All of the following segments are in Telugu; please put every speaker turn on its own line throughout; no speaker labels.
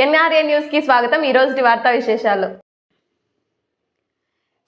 ఎన్ఆర్ఏ న్యూస్ కి స్వాగతం. ఈ రోజు వార్తా విశేషాలు.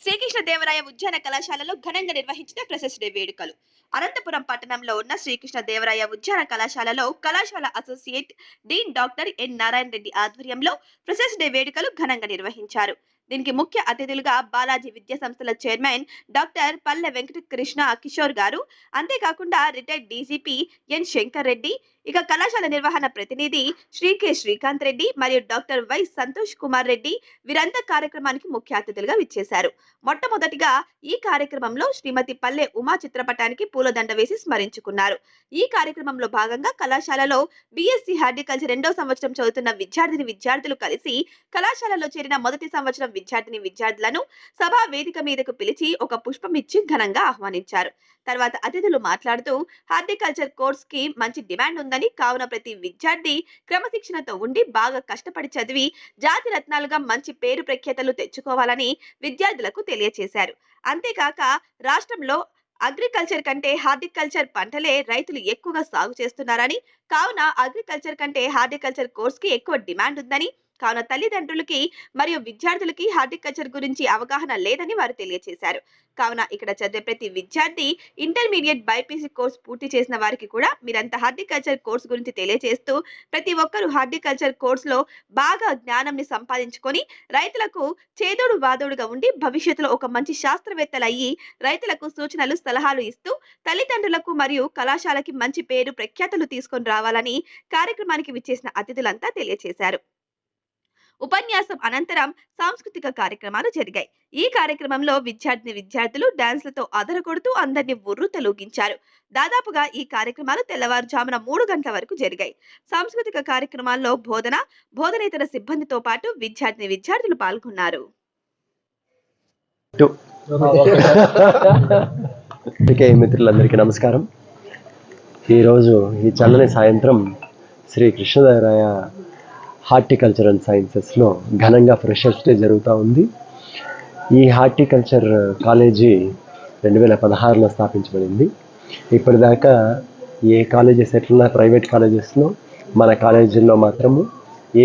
శ్రీకృష్ణదేవరాయ ఉద్యాన కళాశాలలో ఘనంగా నిర్వహించిన ఫ్రెషర్స్ డే వేడుకలు. అనంతపురం పట్టణంలో ఉన్న శ్రీకృష్ణదేవరాయ ఉద్యాన కళాశాలలో కళాశాల associate dean doctor N Narayana Reddy ఆధ్వర్యంలో ఫ్రెషర్స్ డే వేడుకలు ఘనంగా నిర్వహించారు. దీనికి ముఖ్య అతిథులుగా బాలాజీ విద్యా సంస్థల చైర్మన్ డాక్టర్ పల్లె వెంకట కృష్ణ కిషోర్ గారు, అంతేకాకుండా రిటైర్డ్ డీజీపీ ఎన్ శంకర్ రెడ్డి, ఇక కళాశాల నిర్వహణ ప్రతినిధి శ్రీ కె శ్రీకాంత్ రెడ్డి మరియు డాక్టర్ వై సంతోష్ కుమార్ రెడ్డి వీరంతా కార్యక్రమానికి ముఖ్య అతిథులుగా విచ్చేశారు. మొట్టమొదటిగా ఈ కార్యక్రమంలో శ్రీమతి పల్లె ఉమా చిత్రపటానికి పూలదండ వేసి స్మరించుకున్నారు. ఈ కార్యక్రమంలో భాగంగా కళాశాలలో బీఎస్సీ హార్టికల్చర్ 2వ సంవత్సరం చదువుతున్న విద్యార్థులు కలిసి కళాశాలలో చేరిన మొదటి సంవత్సరం విద్యార్థులను సభా వేదిక మీదకు పిలిచి ఒక పుష్పం ఇచ్చి ఘనంగా ఆహ్వానించారు. తర్వాత అతిథులు మాట్లాడుతూ హార్టికల్చర్ కోర్స్ కి మంచి డిమాండ్ ఉందని, కావున ప్రతి విద్యార్థి క్రమశిక్షణతో ఉండి బాగా కష్టపడి చదివి జాతి రత్నాలుగా మంచి పేరు ప్రఖ్యాతలు తెచ్చుకోవాలని విద్యార్థులకు తెలియజేశారు. అంతేకాక రాష్ట్రంలో అగ్రికల్చర్ కంటే హార్టికల్చర్ పంటలే రైతులు ఎక్కువగా సాగు చేస్తున్నారని, కావున అగ్రికల్చర్ కంటే హార్టికల్చర్ కోర్స్ కి ఎక్కువ డిమాండ్ ఉందని, కావున తల్లిదండ్రులకి మరియు విద్యార్థులకి హార్టికల్చర్ గురించి అవగాహన లేదని వారు తెలియజేశారు. కావున ఇక్కడ చదివే ప్రతి విద్యార్థి ఇంటర్మీడియట్ బైపీసీ కోర్స్ పూర్తి చేసిన వారికి కూడా మీరంతా హార్టికల్చర్ కోర్స్ గురించి తెలియజేస్తూ ప్రతి ఒక్కరూ హార్టికల్చర్ కోర్సులో బాగా జ్ఞానంని సంపాదించుకొని రైతులకు చేదోడు వాదోడుగా ఉండి భవిష్యత్తులో ఒక మంచి శాస్త్రవేత్తలు అయ్యి రైతులకు సూచనలు సలహాలు ఇస్తూ తల్లిదండ్రులకు మరియు కళాశాలకి మంచి పేరు ప్రఖ్యాతలు తీసుకొని రావాలని కార్యక్రమానికి విచ్చేసిన అతిథులంతా తెలియజేశారు. ఉపన్యాసం అనంతరం సాంస్కృతిక కార్యక్రమాలు జరిగాయి. ఈ కార్యక్రమంలో విద్యార్థులు డాన్స్లతో అదరగొడుతూ అందరినీ ఉర్రూతలూగించారు. దాదాపుగా ఈ కార్యక్రమాలు తెల్లవారుజామున 3 గంటల వరకు జరిగాయి. సాంస్కృతిక కార్యక్రమాల్లో బోధనేతర సిబ్బందితో పాటు విద్యార్థులు పాల్గొన్నారు.
మిత్రులందరికీ నమస్కారం. ఈరోజు ఈ చల్లని సాయంత్రం శ్రీ కృష్ణదేవరాయ హార్టికల్చర్ అండ్ సైన్సెస్లో ఘనంగా ఫ్రెషర్స్ డే జరుగుతూ ఉంది. ఈ హార్టికల్చర్ కాలేజీ 2016లో స్థాపించబడింది. ఇప్పటిదాకా ఏ కాలేజెస్ ఎట్లున్నా ప్రైవేట్ కాలేజెస్లో మన కాలేజీల్లో మాత్రము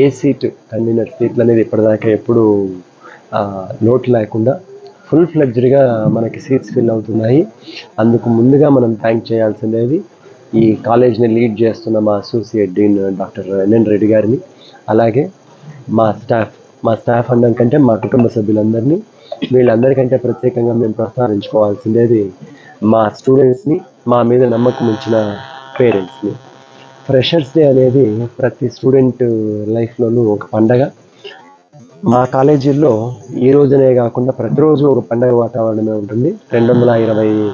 ఏ సీటు కన్వీనర్ సీట్లు అనేది ఇప్పటిదాకా ఎప్పుడు లోటు లేకుండా ఫుల్ ఫ్లెడ్జ్డ్గా మనకి సీట్స్ ఫిల్ అవుతున్నాయి. అందుకు ముందుగా మనం థ్యాంక్ చేయాల్సిందేది ఈ కాలేజ్ని లీడ్ చేస్తున్న మా associate dean doctor NN Reddy గారిని, అలాగే మా స్టాఫ్ అనడం కంటే మా కుటుంబ సభ్యులందరినీ, వీళ్ళందరికంటే ప్రత్యేకంగా మేము ప్రస్తావించుకోవాల్సిందేది మా స్టూడెంట్స్ని, మా మీద నమ్మకం ఉంచిన పేరెంట్స్ని. ఫ్రెషర్స్ డే అనేది ప్రతి స్టూడెంట్ లైఫ్లోనూ ఒక పండగ. మా కాలేజీల్లో ఈ రోజునే కాకుండా ప్రతిరోజు ఒక పండగ వాతావరణమే ఉంటుంది. 220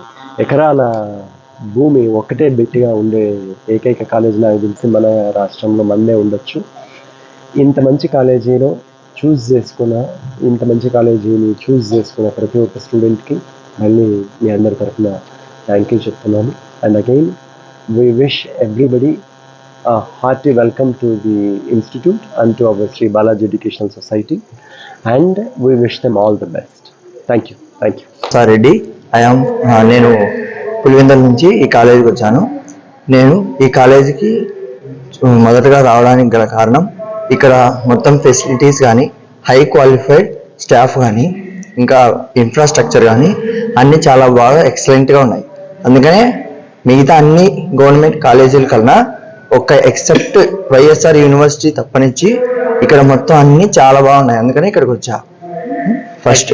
ఎకరాల భూమి ఒక్కటే బెట్టిగా ఉండే ఏకైక కాలేజీ నాకు తెలిసి మన రాష్ట్రంలో మందే ఉండొచ్చు. ఇంత మంచి కాలేజీని చూస్ చేసుకున్న ప్రతి ఒక్క స్టూడెంట్కి మళ్ళీ మీ అందరి తరఫున థ్యాంక్ యూ చెప్తున్నాను. And again we wish everybody hearty welcome to the institute and to our Sri Balaji Educational Society, and we wish them all the best. Thank you.
Reddy నేను పులివెందుల నుంచి ఈ కాలేజీకి వచ్చాను. నేను ఈ కాలేజీకి మొదటగా రావడానికి గల కారణం ఇక్కడ మొత్తం ఫెసిలిటీస్ కానీ, హై క్వాలిఫైడ్ స్టాఫ్ కానీ, ఇంకా ఇన్ఫ్రాస్ట్రక్చర్ కానీ అన్నీ చాలా బాగా ఎక్సలెంట్గా ఉన్నాయి. అందుకనే మిగతా అన్ని గవర్నమెంట్ కాలేజీల కన్నా ఒక ఎక్సెప్ట్ వైఎస్ఆర్ యూనివర్సిటీ తప్పనిచ్చి ఇక్కడ మొత్తం అన్నీ చాలా బాగున్నాయి. అందుకని ఇక్కడికి వచ్చా ఫస్ట్.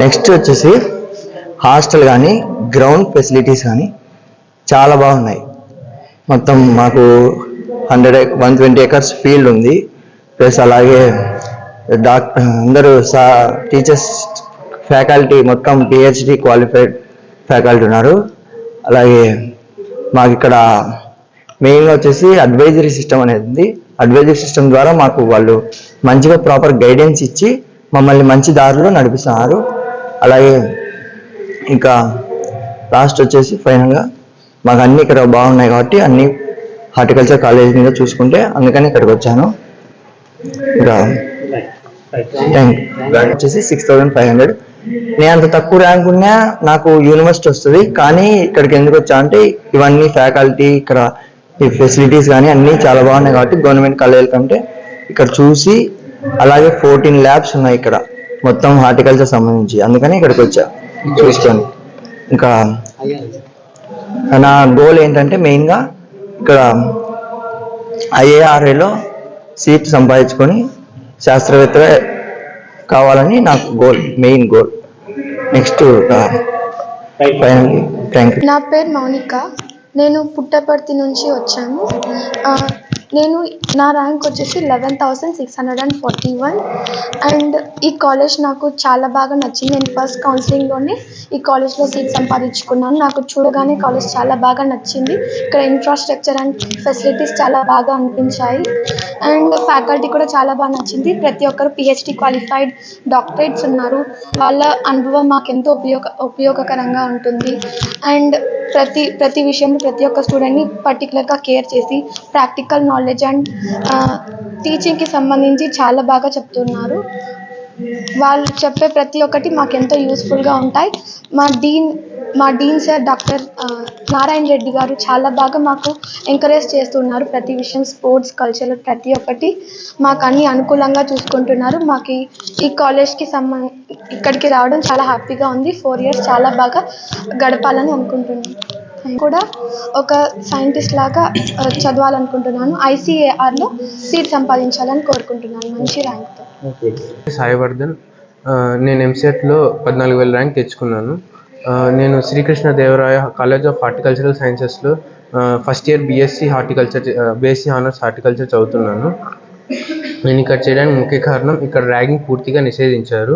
నెక్స్ట్ వచ్చేసి హాస్టల్ కానీ, గ్రౌండ్ ఫెసిలిటీస్ కానీ చాలా బాగున్నాయి. మొత్తం మాకు 120 ఎకర్స్ ఫీల్డ్ ఉంది. ప్లస్ అలాగే అందరూ టీచర్స్, ఫ్యాకల్టీ మొత్తం పిహెచ్డి క్వాలిఫైడ్ ఫ్యాకల్టీ ఉన్నారు. అలాగే మాకు ఇక్కడ మెయిన్గా వచ్చేసి అడ్వైజరీ సిస్టమ్ అనేది ఉంది. అడ్వైజరీ సిస్టమ్ ద్వారా మాకు వాళ్ళు మంచిగా ప్రాపర్ గైడెన్స్ ఇచ్చి మమ్మల్ని మంచి దారిలో నడిపిస్తున్నారు. అలాగే ఇంకా లాస్ట్ వచ్చేసి ఫైనల్గా మాకు అన్నీ ఇక్కడ బాగున్నాయి కాబట్టి అన్ని హార్టికల్చర్ కాలేజ్ మీద చూసుకుంటే అందుకని ఇక్కడికి వచ్చాను. ఇంకా ర్యాంక్ వచ్చేసి 6500. నేను అంత తక్కువ ర్యాంక్ ఉన్నా నాకు యూనివర్సిటీ వస్తుంది. కానీ ఇక్కడికి ఎందుకు వచ్చా అంటే ఇవన్నీ ఫ్యాకల్టీ, ఇక్కడ ఈ ఫెసిలిటీస్ కానీ అన్నీ చాలా బాగున్నాయి కాబట్టి గవర్నమెంట్ కాలేజీల కంటే ఇక్కడ చూసి అలాగే 14 ల్యాబ్స్ ఉన్నాయి ఇక్కడ మొత్తం హార్టికల్చర్ సంబంధించి, అందుకని ఇక్కడికి వచ్చా చూసుకొని. ఇంకా నా గోల్ ఏంటంటే మెయిన్గా ఇక్కడ IIRAలో సీట్ సంపాదించుకొని శాస్త్రవేత్త కావాలని నాకు main goal. Next finally thank you.
నా పేరు మౌనిక. నేను పుట్టపర్తి నుంచి వచ్చాను. నా ర్యాంక్ వచ్చేసి 11,641 అండ్ ఈ కాలేజ్ నాకు చాలా బాగా నచ్చింది. నేను ఫస్ట్ కౌన్సిలింగ్లోనే ఈ కాలేజ్లో సీట్ సంపాదించుకున్నాను. నాకు చూడగానే కాలేజ్ చాలా బాగా నచ్చింది. ఇక్కడ ఇన్ఫ్రాస్ట్రక్చర్ అండ్ ఫెసిలిటీస్ చాలా బాగా అనిపించాయి అండ్ ఫ్యాకల్టీ కూడా చాలా బాగా నచ్చింది. ప్రతి ఒక్కరు PhD క్వాలిఫైడ్ డాక్టరేట్స్ ఉన్నారు. వాళ్ళ అనుభవం మాకెంతో ఉపయోగకరంగా ఉంటుంది అండ్ ప్రతి విషయంలో ప్రతి ఒక్క స్టూడెంట్ని పర్టికులర్గా కేర్ చేసి ప్రాక్టికల్ నాలెడ్జ్ అండ్ టీచింగ్కి సంబంధించి చాలా బాగా చెప్తున్నారు. వాళ్ళు చెప్పే ప్రతి ఒక్కటి మాకెంతో యూస్ఫుల్గా ఉంటాయి. మా dean sir doctor Narayana Reddy గారు చాలా బాగా మాకు ఎంకరేజ్ చేస్తున్నారు. ప్రతి విషయం స్పోర్ట్స్ కల్చర్ ప్రతి ఒక్కటి మాకు అన్ని అనుకూలంగా చూసుకుంటున్నారు. మాకు ఈ కాలేజ్కి ఇక్కడికి రావడం చాలా హ్యాపీగా ఉంది. 4 years చాలా బాగా గడపాలని అనుకుంటున్నాను. కూడా ఒక సైంటిస్ట్ లాగా చదవాలనుకుంటున్నాను. ICARలో సీట్ సంపాదించాలని కోరుకుంటున్నాను మంచి ర్యాంక్తో.
సాయివర్ధన్. నేను MCETలో 14,000 ర్యాంక్ తెచ్చుకున్నాను. నేను Srikrishna Devaraya college of horticultural సైన్సెస్లో first year BSc honours horticulture చదువుతున్నాను. నేను ఇక్కడ చేయడానికి ముఖ్య కారణం ఇక్కడ ర్యాగింగ్ పూర్తిగా నిషేధించారు.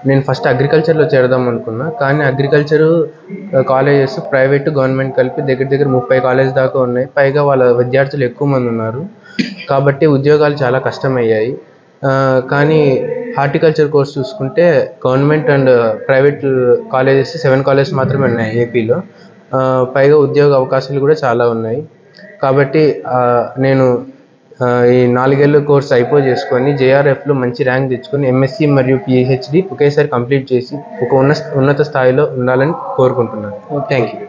నేను ఫస్ట్ అగ్రికల్చర్లో చేరదాం అనుకున్నా, కానీ అగ్రికల్చరు కాలేజెస్ ప్రైవేటు గవర్నమెంట్ కలిపి దగ్గర 30 కాలేజ్ దాకా ఉన్నాయి. పైగా వాళ్ళ విద్యార్థులు ఎక్కువ మంది ఉన్నారు కాబట్టి ఉద్యోగాలు చాలా కష్టమయ్యాయి. కానీ హార్టికల్చర్ కోర్స్ చూసుకుంటే government and private colleges 7 colleges మాత్రమే ఉన్నాయి ఏపీలో. పైగా ఉద్యోగ అవకాశాలు కూడా చాలా ఉన్నాయి. కాబట్టి నేను ఈ 4 ఏళ్ళ కోర్స్ చేసుకొని JRFలో మంచి ర్యాంక్ తెచ్చుకొని MSc మరియు PhD ఒకేసారి కంప్లీట్ చేసి ఒక ఉన్నత స్థాయిలో ఉండాలని కోరుకుంటున్నాను. Thank you.